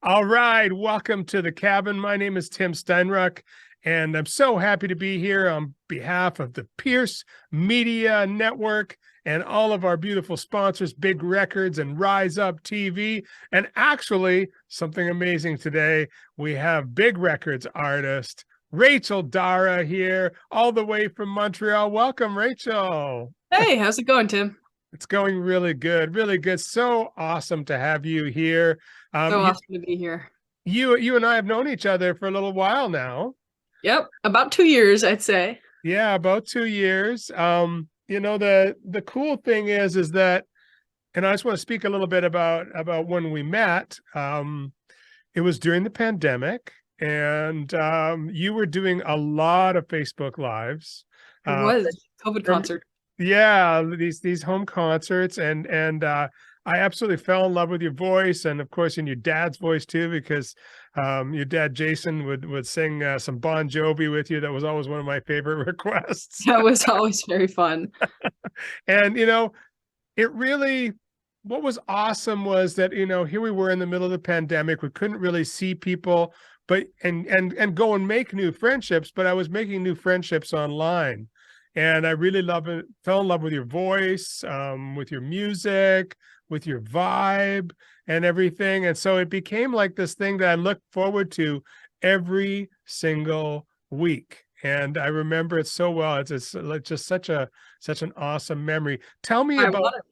All right, welcome to the cabin. My name is Tim Steinruck, and I'm so happy to be here on behalf of the Pierce Media Network and all of our beautiful sponsors, Big Records and Rise Up TV. And actually, something amazing today, we have Big Records artist Rachel Dara here, all the way from Montreal. Welcome, Rachel. Hey, how's it going, Tim? It's going really good, really good. So awesome to have you here. So You awesome to be here. you and I have known each other for a little while now. Yep, about 2 years, I'd say. Yeah, about 2 years. The cool thing is that, and I just want to speak a little bit about when we met. It was during the pandemic, and you were doing a lot of Facebook Lives. It Uh, was COVID from concert. Yeah, these home concerts, and I absolutely fell in love with your voice, and of course in your dad's voice too, because your dad Jason would sing some Bon Jovi with you. That was always one of my favorite requests. That was always very fun. And it really, what was awesome was that here we were in the middle of the pandemic. We couldn't really see people, but and go and make new friendships. But I was making new friendships online. And I really fell in love with your voice, with your music, with your vibe and everything. And so it became like this thing that I look forward to every single week. And I remember it so well. It's just such an awesome memory. I love it.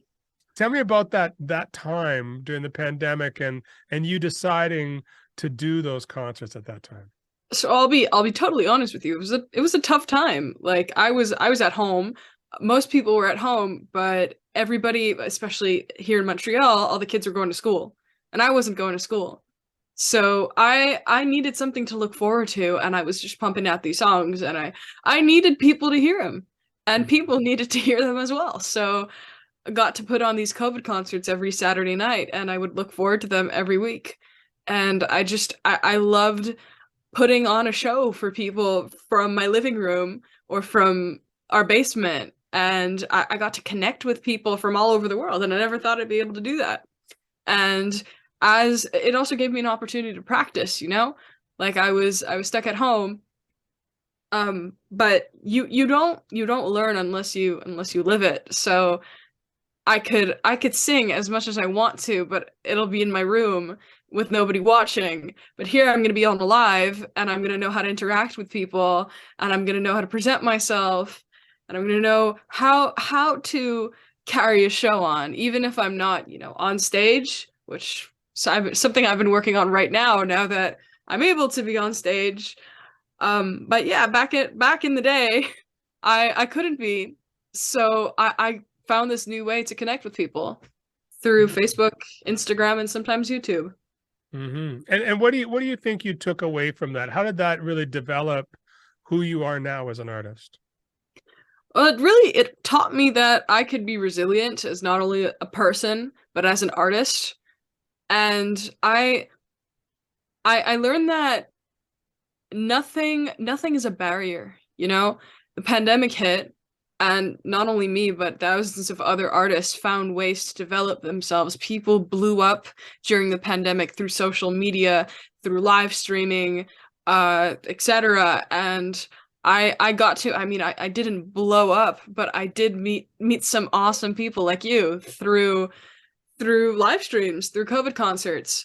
Tell me about that time during the pandemic and you deciding to do those concerts at that time. So I'll be totally honest with you. It was a tough time. Like I was at home. Most people were at home, but everybody, especially here in Montreal, all the kids were going to school, and I wasn't going to school. So I needed something to look forward to, and I was just pumping out these songs, and I needed people to hear them, and people needed to hear them as well. So I got to put on these COVID concerts every Saturday night, and I would look forward to them every week. And I loved putting on a show for people from my living room or from our basement. And I got to connect with people from all over the world, and I never thought I'd be able to do that. And as it also gave me an opportunity to practice, like I was stuck at home. But you don't learn unless you live it. So I could sing as much as I want to, but it'll be in my room with nobody watching. But here I'm going to be on live, and I'm going to know how to interact with people, and I'm going to know how to present myself, and I'm going to know how to carry a show on, even if I'm not, on stage, which something I've been working on right now that I'm able to be on stage. But yeah, back in the day, I couldn't be. So I found this new way to connect with people through Facebook, Instagram, and sometimes YouTube. And what do you think you took away from that? How did that really develop who you are now as an artist? Well, it taught me that I could be resilient as not only a person, but as an artist. And I learned that nothing is a barrier, The pandemic hit, and not only me, but thousands of other artists found ways to develop themselves. People blew up during the pandemic through social media, through live streaming, etc. And I got to, I mean, I didn't blow up, but I did meet some awesome people like you through live streams, through COVID concerts.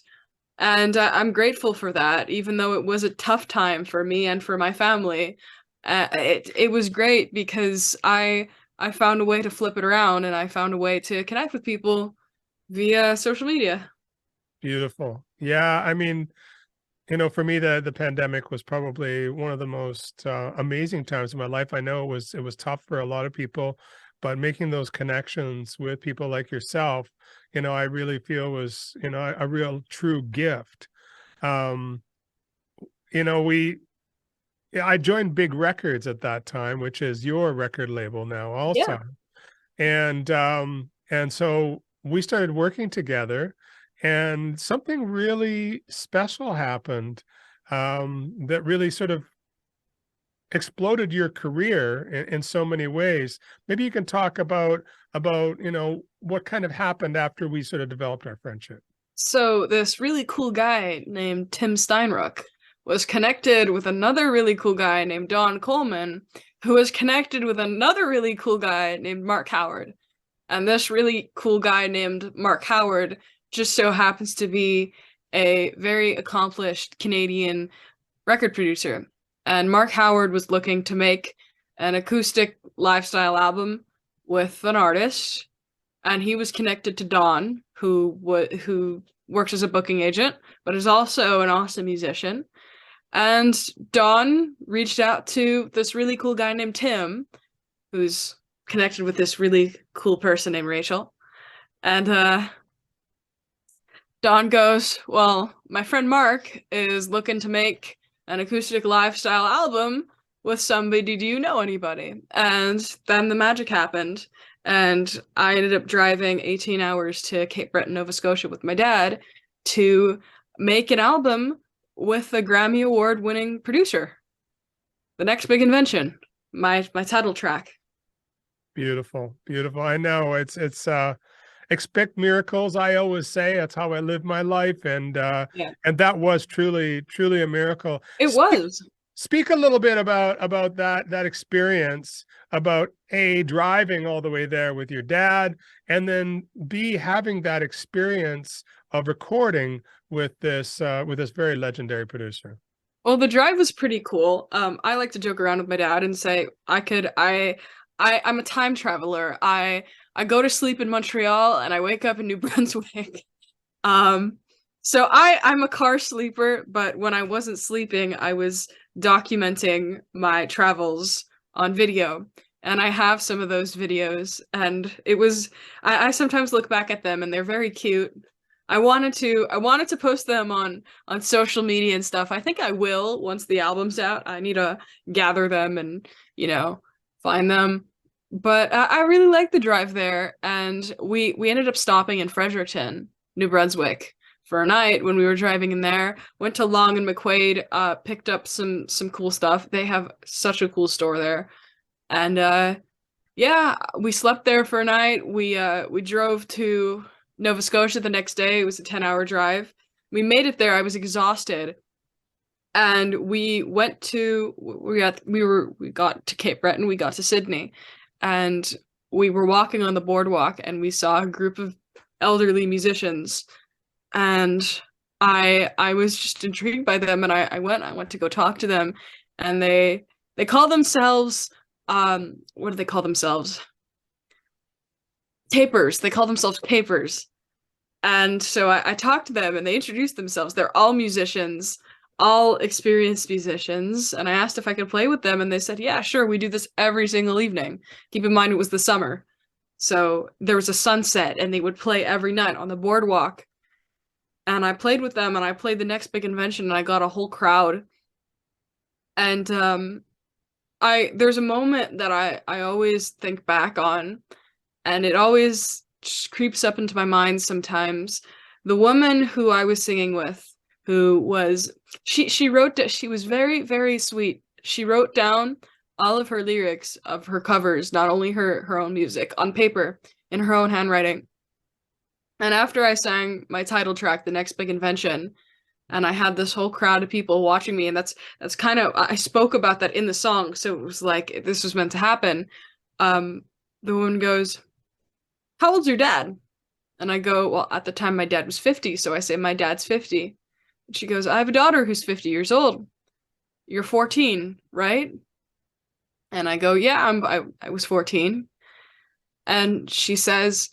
And I'm grateful for that, even though it was a tough time for me and for my family. It was great because I found a way to flip it around, and I found a way to connect with people via social media. Beautiful. Yeah, I mean, for me, the pandemic was probably one of the most amazing times in my life. I know it was tough for a lot of people, but making those connections with people like yourself, I really feel was, a real true gift. Um, we Yeah, I joined Big Records at that time, which is your record label now Yeah. also. And so we started working together, and something really special happened, that really sort of exploded your career in so many ways. Maybe you can talk about what kind of happened after we sort of developed our friendship. So this really cool guy named Tim Steinruck was connected with another really cool guy named Don Coleman, who was connected with another really cool guy named Mark Howard. And this really cool guy named Mark Howard just so happens to be a very accomplished Canadian record producer. And Mark Howard was looking to make an acoustic lifestyle album with an artist, and he was connected to Don, who works as a booking agent, but is also an awesome musician. And Don reached out to this really cool guy named Tim, who's connected with this really cool person named Rachel. And Don goes, "Well, my friend Mark is looking to make an acoustic lifestyle album with somebody. Do you know anybody?" And then the magic happened. And I ended up driving 18 hours to Cape Breton, Nova Scotia with my dad to make an album with a Grammy Award winning producer. The Next Big Invention, my title track. Beautiful, beautiful. I know it's expect miracles. I always say that's how I live my life, Yeah, and that was truly a miracle. it was. Speak a little bit about that experience, about A, driving all the way there with your dad, and then B, having that experience of recording with this very legendary producer. Well, the drive was pretty cool. I like to joke around with my dad and say I'm a time traveler. I go to sleep in Montreal and I wake up in New Brunswick. Um, so I'm a car sleeper, but when I wasn't sleeping, I was documenting my travels on video. And I have some of those videos, and I sometimes look back at them and they're very cute. I wanted to post them on social media and stuff. I think I will once the album's out. I need to gather them and, find them. But I really like the drive there, and we ended up stopping in Fredericton, New Brunswick for a night when we were driving in there. Went to Long and McQuaid, picked up some cool stuff. They have such a cool store there. And yeah, we slept there for a night. We drove to Nova Scotia the next day. It was a 10-hour drive. We made it there. I was exhausted. And we got to Cape Breton, we got to Sydney, and we were walking on the boardwalk and we saw a group of elderly musicians, and I was just intrigued by them, and I went to go talk to them, and they call themselves what do they call themselves? Tapers. They call themselves Tapers. And so I talked to them and they introduced themselves. They're all musicians, all experienced musicians. And I asked if I could play with them, and they said, yeah, sure, we do this every single evening. Keep in mind it was the summer. So there was a sunset and they would play every night on the boardwalk. And I played with them and I played the Next Big Invention and I got a whole crowd. And there's a moment that I always think back on, and it always just creeps up into my mind sometimes. The woman who I was singing with, who was she was very, very sweet. She wrote down all of her lyrics of her covers, not only her own music, on paper in her own handwriting. And after I sang my title track, The Next Big Invention, and I had this whole crowd of people watching me, and that's kind of, I spoke about that in the song, so it was like this was meant to happen. The woman goes, "How old's your dad?" And I go, "Well, at the time my dad was 50, so I say my dad's 50." And she goes, "I have a daughter who's 50 years old. You're 14, right?" And I go, "Yeah, I was 14." And she says,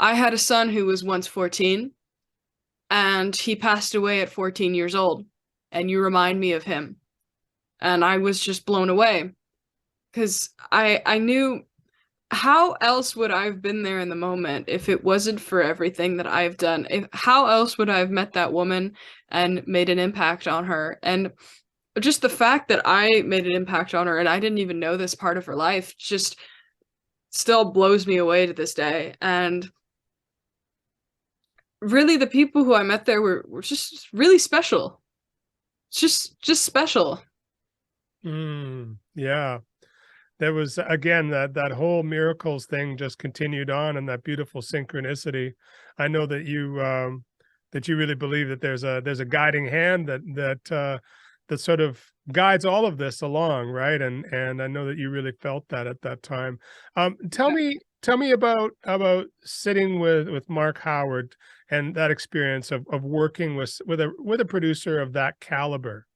"I had a son who was once 14, and he passed away at 14 years old, and you remind me of him." And I was just blown away, because I knew, how else would I have been there in the moment if it wasn't for everything that I've done? How else would I have met that woman and made an impact on her? And just the fact that I made an impact on her and I didn't even know this part of her life just still blows me away to this day. And really, the people who I met there were just really special. Just special. Yeah. There was, again, that whole miracles thing just continued on, and that beautiful synchronicity. I know that that you really believe that there's a guiding hand that sort of guides all of this along, right? And I know that you really felt that at that time. Tell me about sitting with Mark Howard and that experience of working with a producer of that caliber.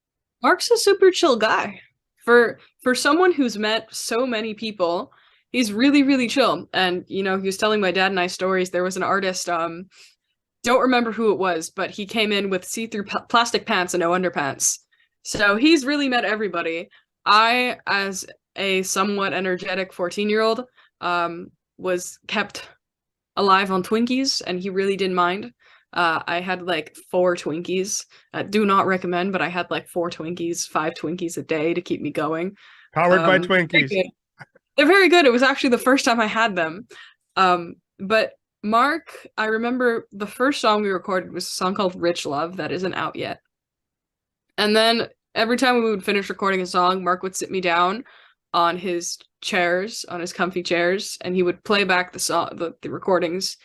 Mark's a super chill guy. For someone who's met so many people, he's really, really chill. And you know, he was telling my dad and I stories. There was an artist, don't remember who it was, but he came in with see-through plastic pants and no underpants. So he's really met everybody. I, as a somewhat energetic 14-year-old, was kept alive on Twinkies, and he really didn't mind. I had like 4 Twinkies. Do not recommend, but I had like 4 Twinkies, 5 Twinkies a day to keep me going. Powered by Very Twinkies. good. They're very good. It was actually the first time I had them. But Mark, I remember the first song we recorded was a song called Rich Love that isn't out yet. And then every time we would finish recording a song, Mark would sit me down on his chairs, on his comfy chairs, and he would play back the song, the recordings,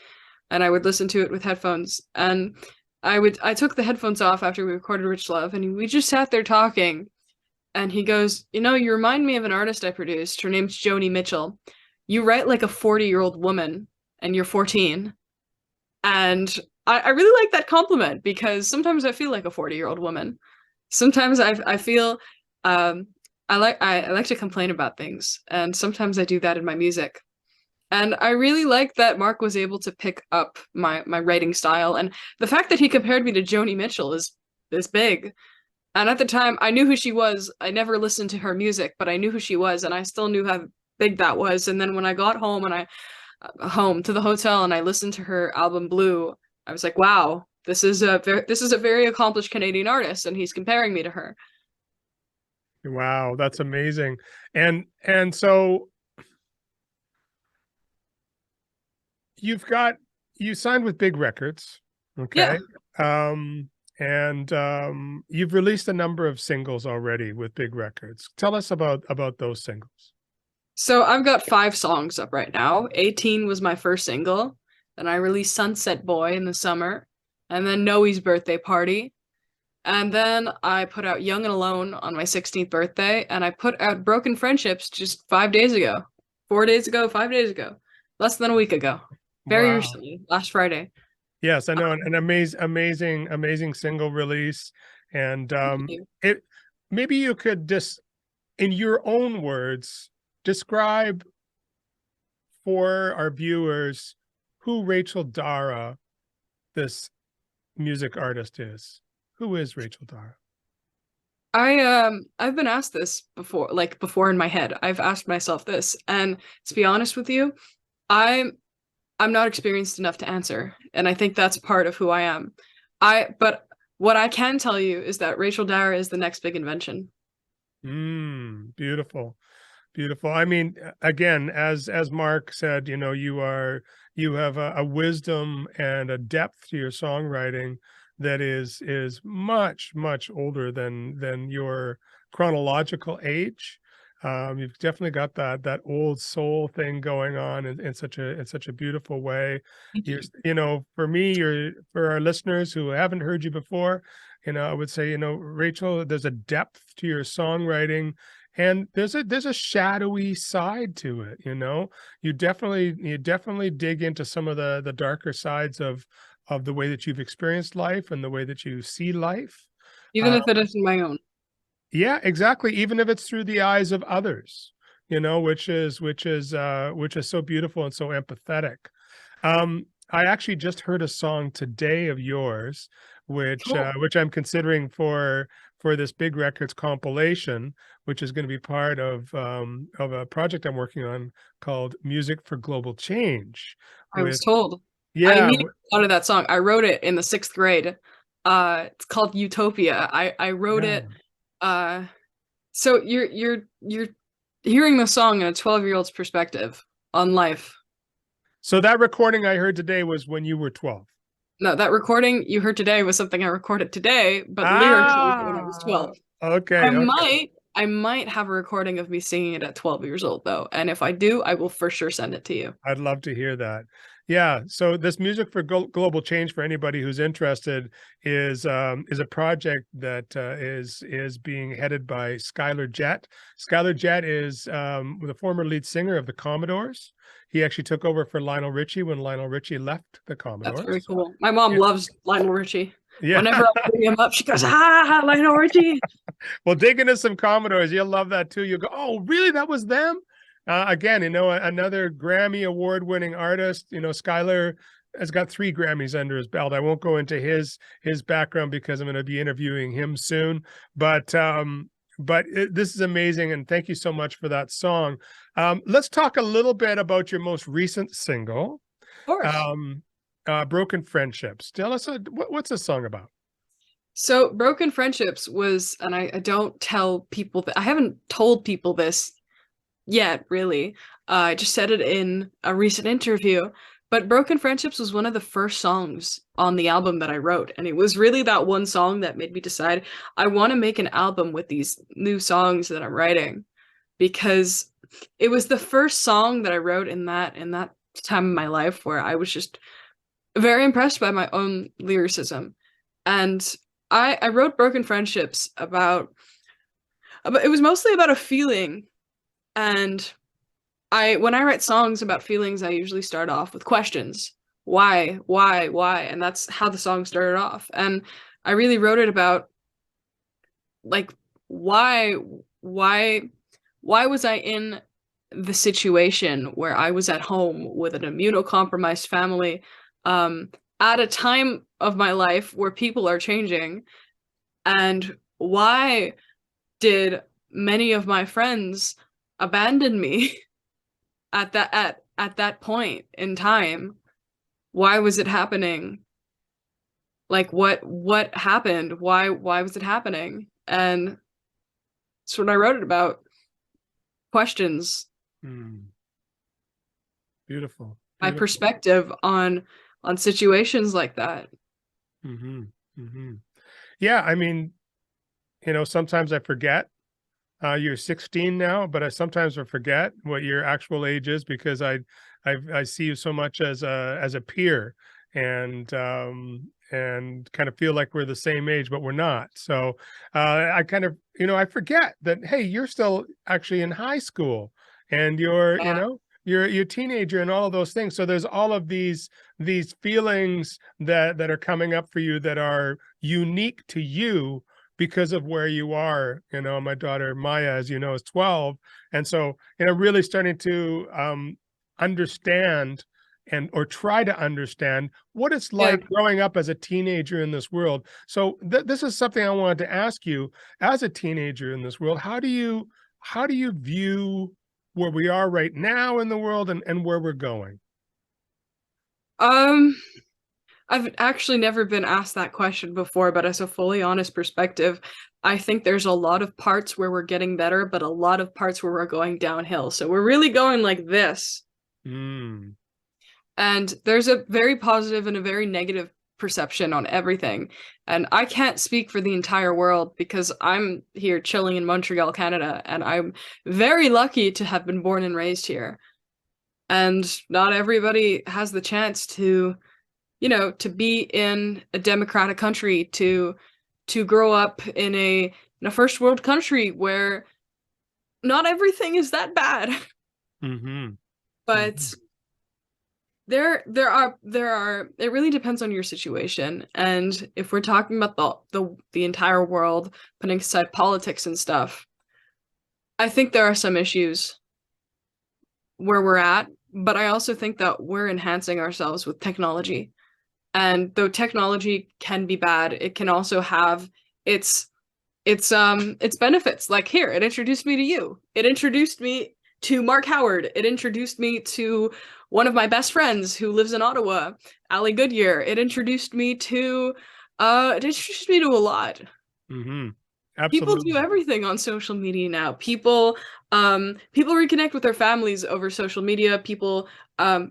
and I would listen to it with headphones. And I took the headphones off after we recorded Rich Love, and we just sat there talking. And he goes, you know, you remind me of an artist I produced. Her name's Joni Mitchell. You write like a 40-year-old woman, and you're 14. And I really like that compliment, because sometimes I feel like a 40-year-old woman. Sometimes I feel I like to complain about things, and sometimes I do that in my music. And I really like that Mark was able to pick up my writing style, and the fact that he compared me to Joni Mitchell is big. And at the time, I knew who she was. I never listened to her music, but I knew who she was, and I still knew how big that was. And then when I got home and I home to the hotel and I listened to her album Blue, I was like, wow, this is a very accomplished Canadian artist, and he's comparing me to her. Wow, that's amazing. And so you signed with big records, Yeah. okay? And you've released a number of singles already with big records. Tell us about those singles. So I've got 5 songs up right now. 18 was my first single. Then I released Sunset Boy in the summer. And then Noe's Birthday Party. And then I put out Young and Alone on my 16th birthday. And I put out Broken Friendships just 5 days ago. 4 days ago, 5 days ago. Less than a week ago. Very Wow. recently, last Friday. Yes, I know, an amazing single release. And Thank you. it maybe you could just, in your own words, describe for our viewers who Rachel Dara, this music artist, is. Who is Rachel Dara? I've been asked this before, like before in my head. I've asked myself this, and to be honest with you, I'm I'm not experienced enough to answer, and I think that's part of who I am. But what I can tell you is that Rachel Dara is the next big invention. Beautiful. Beautiful. I mean, again, as Mark said, you know, you have a wisdom and a depth to your songwriting that is much older than your chronological age. You've definitely got that old soul thing going on in such a beautiful way. Thank You're, you. you know, for me, for our listeners who haven't heard you before, you know, I would say, you know, Rachel, there's a depth to your songwriting, and there's a shadowy side to it. You know, you definitely dig into some of the darker sides of the way that you've experienced life and the way that you see life. Even Uh, if it isn't my own. yeah, exactly. Even if it's through the eyes of others, you know, which is so beautiful and so empathetic. I actually just heard a song today of yours, Cool. which I'm considering for this Big Records compilation, which is going to be part of a project I'm working on called Music for Global Change. I was With told. I yeah, immediately thought of that song. I wrote it in the 6th grade. It's called Utopia. I wrote yeah. it. Uh, so you're hearing the song in a 12-year-old's perspective on life. So that recording I heard today was when you were 12. No, that recording you heard today was something I recorded today, but lyrically when I was Ah, 12. okay, okay. I might have a recording of me singing it at 12 years old though, and if I do, I will for sure send it to you. I'd love to hear that. Yeah, so this Music for Global Change, for anybody who's interested, is a project that is being headed by Skylar Jett. Skylar Jett is the former lead singer of the Commodores. He actually took over for Lionel Richie when Lionel Richie left the That's very Commodores. cool. My mom Yeah, loves Lionel Richie. yeah. Whenever I bring him up, she goes, "Ah, Lionel Richie." Well, dig into some Commodores. You'll love that too. You'll go, oh, really? That was them? Again, another Grammy award-winning artist. Skylar has got 3 Grammys under his belt. I won't go into his background because I'm going to be interviewing him soon. But this is amazing, and thank you so much for that song. Let's talk a little bit about your most recent single, Of course. "Broken Friendships." Tell us, what's this song about? So Broken Friendships was, and I don't tell people that I haven't told people this yet, really. I just said it in a recent interview, but Broken Friendships was one of the first songs on the album that I wrote, and it was really that one song that made me decide I want to make an album with these new songs that I'm writing, because it was the first song that I wrote in that time of my life where I was just very impressed by my own lyricism. And I wrote Broken Friendships about it was mostly about a feeling. And when I write songs about feelings, I usually start off with questions. Why? And that's how the song started off. And I really wrote it about, like, why why why was I in the situation where I was at home with an immunocompromised family, um, at a time of my life where people are changing, and why did many of my friends abandon me at that point in time? Why was it happening? Like, what happened? Why was it happening? And that's what I wrote it about. Questions. Hmm. Beautiful, My beautiful. perspective on situations like that. Hmm. Hmm. Yeah, I mean, sometimes I forget. You're 16 now, but I sometimes I forget what your actual age is because I see you so much as a peer, and kind of feel like we're the same age, but we're not. So I kind of, I forget that, hey, you're still actually in high school, and Yeah. you're a teenager and all of those things. So there's all of these feelings that are coming up for you that are unique to you because of where you are. My daughter Maya, as you know, is 12. And so, really starting to understand or try to understand what it's Yeah. like growing up as a teenager in this world. So this is something I wanted to ask you. As a teenager in this world, how do you view where we are right now in the world, and where we're going? Um, I've actually never been asked that question before, but as a fully honest perspective, I think there's a lot of parts where we're getting better, but a lot of parts where we're going downhill. So we're really going like this. Mm, And there's a very positive and a very negative perception on everything. And I can't speak for the entire world because I'm here chilling in Montreal, Canada, and I'm very lucky to have been born and raised here. And not everybody has the chance to, to be in a democratic country, to grow up in a first world country where not everything is that bad. mm-hmm, mm-hmm. But there are it really depends on your situation. And if we're talking about the entire world, putting aside politics and stuff, I think there are some issues where we're at, but I also think that we're enhancing ourselves with technology. And though technology can be bad, it can also have its its benefits. Like, here, it introduced me to you. It introduced me to Mark Howard. It introduced me to one of my best friends who lives in Ottawa, Ali Goodyear. It introduced me to a lot. Mm-hmm. People do Absolutely. everything on social media now. People reconnect with their families over social media. People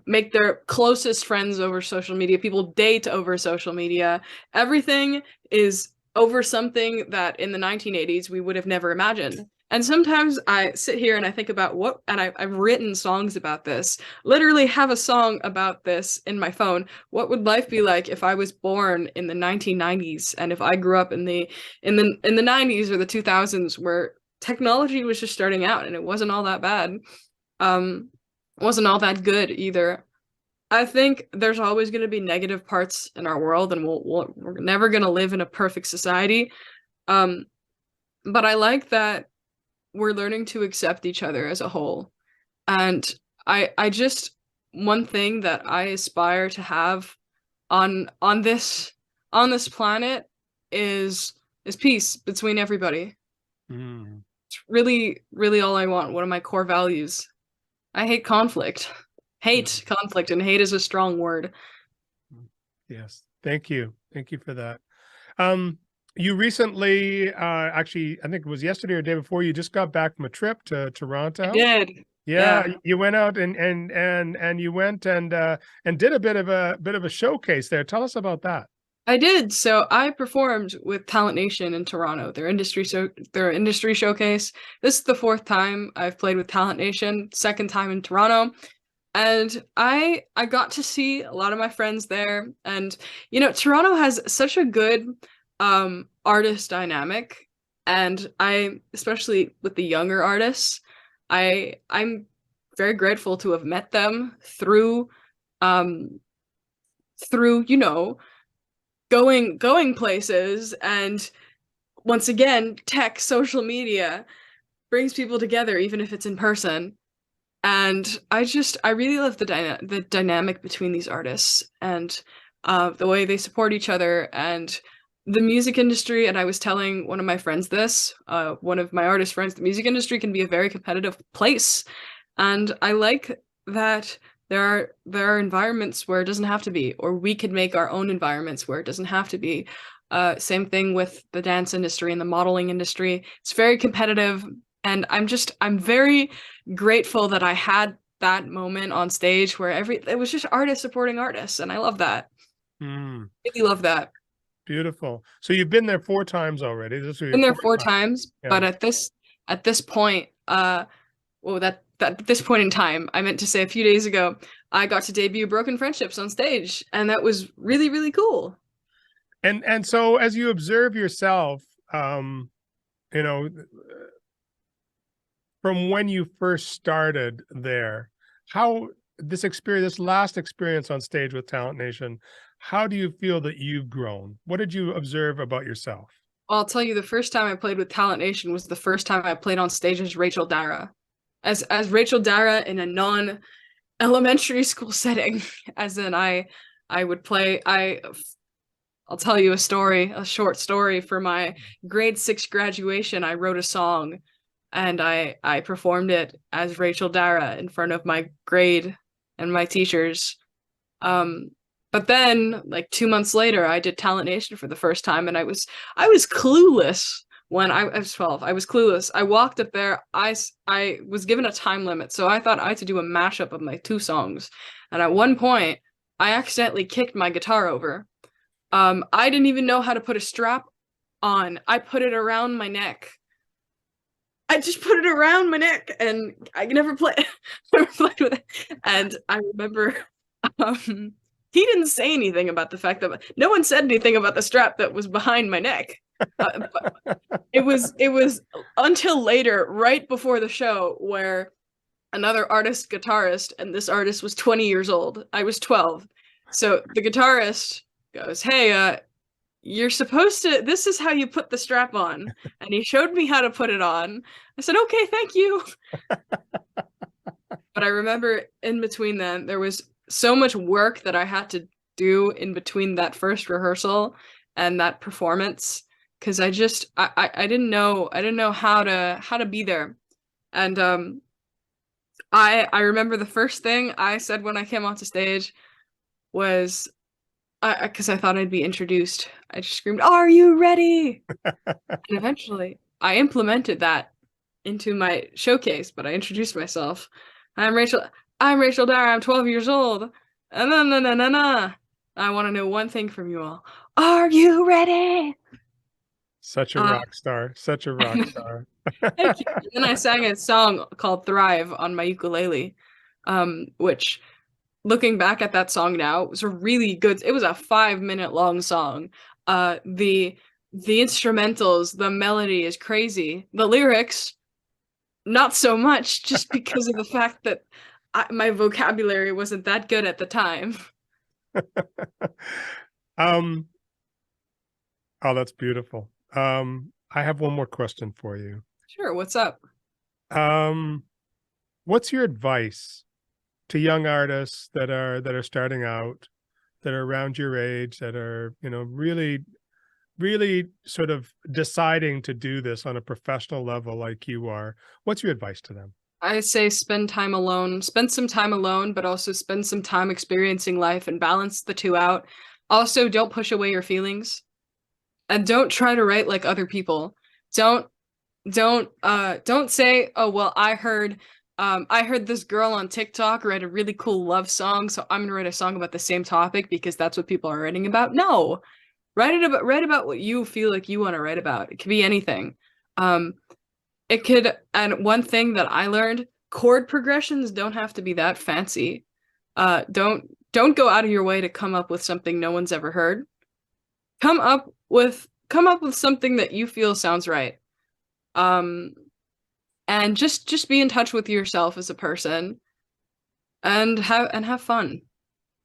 make their closest friends over social media. People date over social media. Everything is over something that in the 1980s we would have never imagined. And sometimes I sit here and I think about I've written songs about this, literally have a song about this in my phone. What would life be like if I was born in the 1990s and if I grew up in the 90s or the 2000s where technology was just starting out and it wasn't all that bad. Wasn't all that good either. I think there's always going to be negative parts in our world and we're never going to live in a perfect society. Um, but I like that we're learning to accept each other as a whole. And I just one thing that I aspire to have on this planet is peace between everybody. Mm, It's really, really all I want. One of my core values. I hate conflict. Hate mm, conflict, and hate is a strong word. mm. Yes. Thank you. Thank you for that. Um, you recently, actually, I think it was yesterday or day before, you just got back from a trip to I Toronto. did. Yeah, Yeah. you went out and you went and did a bit of a showcase there. Tell us about that. I did. So I performed with Talent Nation in Toronto, their industry showcase. This is the fourth time I've played with Talent Nation, second time in Toronto. And I got to see a lot of my friends there. And Toronto has such a good artist dynamic. And I especially with the younger artists, I'm very grateful to have met them um through, going places and once again, tech, social media brings people together even if it's in person. And I really love the dynamic between these artists and the way they support each other and the music industry. And I was telling one of my friends this, one of my artist friends, the music industry can be a very competitive place, and I like that there are environments where it doesn't have to be, or we could make our own environments where it doesn't have to be. Same thing with the dance industry and the modeling industry. It's very competitive, and I'm very grateful that I had that moment on stage where it was just artists supporting artists, and I love that. Mm, Really love that. beautiful. So you've been there four times already. This is your Been there fourth four time. times, Yeah. but at this point, well, that this point in time, I meant to say a few days ago, I got to debut Broken Friendships on stage, and that was really, really cool. And so as you observe yourself, um, you know, from when you first started there, how this last experience on stage with Talent Nation, how do you feel that you've grown? What did you observe about yourself? I'll tell you, the first time I played with Talent Nation was the first time I played on stage as Rachel Dara, as Rachel Dara in a non-elementary school setting. As in, I would play. I'll tell you a story, a short story. For my grade six graduation, I wrote a song and I performed it as Rachel Dara in front of my grade and my teachers. Um, but then like 2 months later, I did Talent Nation for the first time, and I was clueless when I was 12. I was clueless. I walked up there. I was given a time limit, so I thought I had to do a mashup of my two songs. And at one point, I accidentally kicked my guitar over. I didn't even know how to put a strap on. I put it around my neck. I just put it around my neck, and I never play never played with it. And I remember um, he didn't say anything about the fact that no one said anything about the strap that was behind my neck. But it was until later, right before the show, where another artist guitarist, and this artist was 20 years old. I was 12. So the guitarist goes, "Hey, you're supposed to, this is how you put the strap on." And he showed me how to put it on. I said, "Okay, thank you." But I remember in between then, there was so much work that I had to do in between that first rehearsal and that performance because I didn't know how to be there. And I remember the first thing I said when I came onto stage was because I thought I'd be introduced. I just screamed, "Are you ready?" And eventually I implemented that into my showcase, but I introduced myself. I'm Rachel. I'm Rachel Dara. I'm 12 years old. Na na na na na. I want to know one thing from you all. Are you ready? Such a Uh, rock star, such a rock star. Thank you. And then I sang a song called Thrive on my ukulele, which looking back at that song now, it was a really good, it was a 5 minute long song. The instrumentals, the melody is crazy. The lyrics, not so much, just because of the fact that my vocabulary wasn't that good at the time. um, oh, that's beautiful. I have one more question for you. Sure, what's up? Um, what's your advice to young artists that are starting out, that are around your age, that are, really sort of deciding to do this on a professional level like you are? What's your advice to them? I say spend time alone. Spend some time alone, but also spend some time experiencing life and balance the two out. Also, don't push away your feelings and don't try to write like other people. Don't don't say, "Oh, well, I heard this girl on TikTok write a really cool love song, so I'm gonna write a song about the same topic because that's what people are writing about." No. Write about what you feel like you want to write about. It could be anything. Um it could, and one thing that I learned, chord progressions don't have to be that fancy. Don't go out of your way to come up with something no one's ever heard. Come up with something that you feel sounds right. Um and just be in touch with yourself as a person and have fun.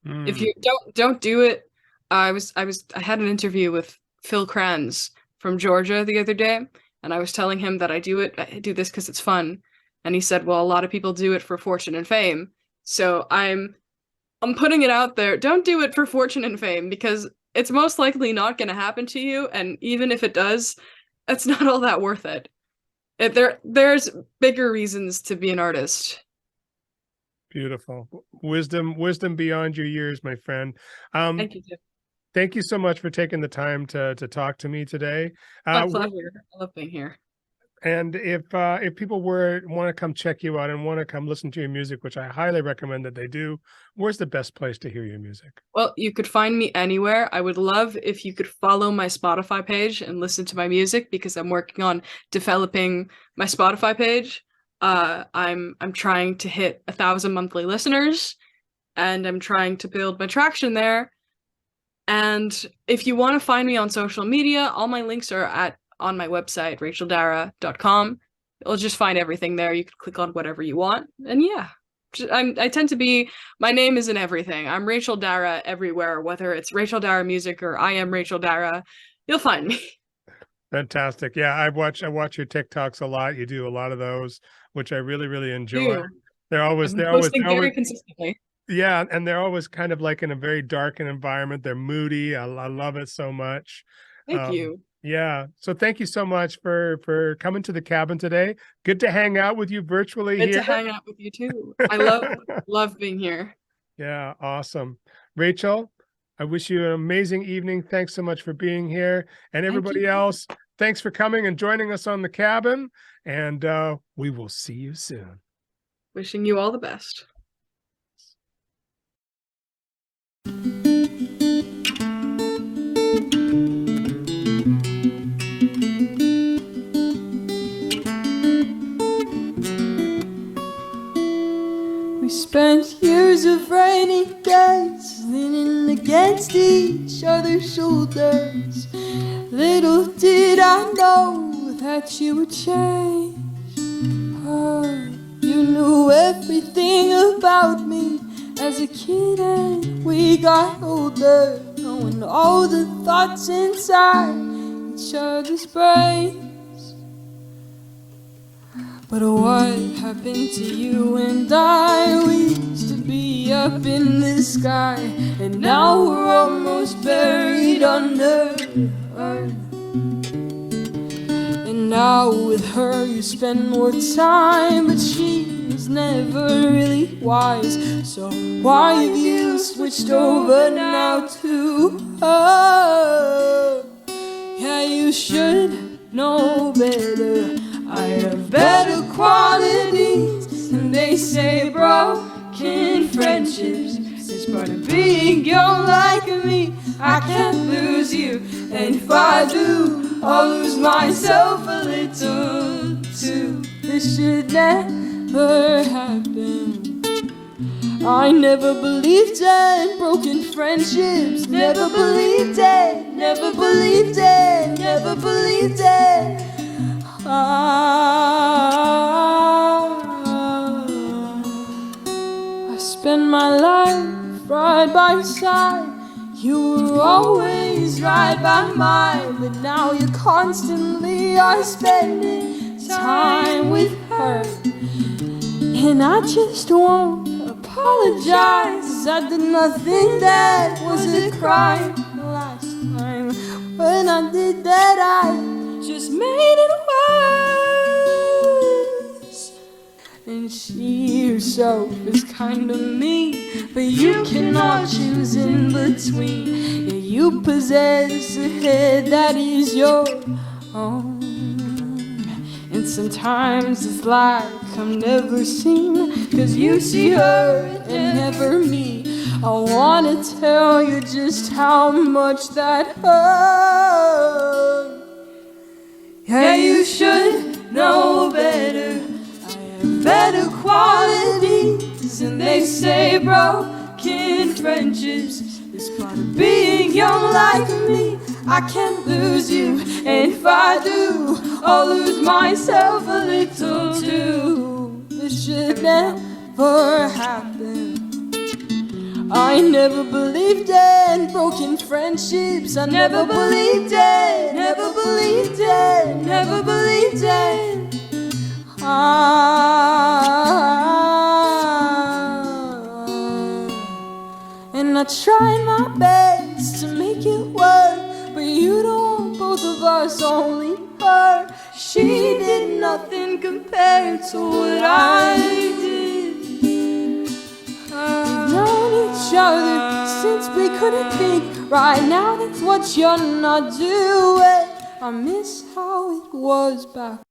If Mm, you don't do it, I had an interview with Phil Kranz from Georgia the other day, and I was telling him that I do this because it's fun, and he said, "Well, a lot of people do it for fortune and fame." So I'm putting it out there. Don't do it for fortune and fame because it's most likely not going to happen to you, and even if it does, it's not all that worth it. There's bigger reasons to be an artist. beautiful. Wisdom beyond your years, my friend. Um, Thank you, Tiff. thank you so much for taking the time to talk to me today. My Uh, pleasure. I love being here. And if people were want to come check you out and want to come listen to your music, which I highly recommend that they do, where's the best place to hear your music? Well, you could find me anywhere. I would love if you could follow my Spotify page and listen to my music because I'm working on developing my Spotify page. I'm trying to hit 1,000 monthly listeners, and I'm trying to build my traction there. And if you want to find me on social media, all my links are on my website, racheldara.com. You'll just find everything there. You can click on whatever you want. And yeah, I tend to be, my name is in everything. I'm Rachel Dara everywhere, whether it's Rachel Dara Music or I am Rachel Dara, you'll find me. Fantastic. Yeah, I watch your TikToks a lot. You do a lot of those, which I really enjoy. You. They're I've always been they're always posting they're always very consistently. yeah, and they're always kind of like in a very dark environment. They're moody. I love it so much. Thank you. Yeah. So thank you so much for coming to the cabin today. Good to hang out with you virtually Good here. to hang out with you too. I love being here. Yeah, awesome. Rachel, I wish you an amazing evening. Thanks so much for being here. And Thank you. everybody else, thanks for coming and joining us on the cabin. And we will see you soon. Wishing you all the best. We spent years of rainy days leaning against each other's shoulders. Little did I know that you would change. Oh, you knew everything about me as a kid, and we got older, knowing all the thoughts inside each other's brains. But what happened to you and I? We used to be up in the sky, and now we're almost buried under earth. And now with her you spend more time, but she was never really wise. So why have you switched over now to her? Yeah, you should know better. I have better qualities, and they say broken friendships is part of being young like me. I can't lose you, and if I do, I'll lose myself a little too. This should never happen. I never believed in broken friendships. Never believed it, never believed it, never believed it. I spend my life right by your side. You were always right by mine, but now you constantly are spending time with her. And I just won't apologize. I did nothing that was a crime the last time. When I did that, I just made it worse. And she herself is kind of mean, but you cannot choose in between. Yeah, you possess a head that is your own. And sometimes it's like I'm never seen, 'cause you see her and never me. I wanna tell you just how much that hurt. Yeah, you should know better. I have better qualities, and they say broken friendships is part of being young like me. I can't lose you, and if I do, I'll lose myself a little too. This should never happen. I never believed in broken friendships. I never believed it, never believed it, never believed it. And I tried my best to make it work, but you don't want both of us, only her. She did nothing compared to what I did. We've known each other since we couldn't think. Right now that's what you're not doing. I miss how it was back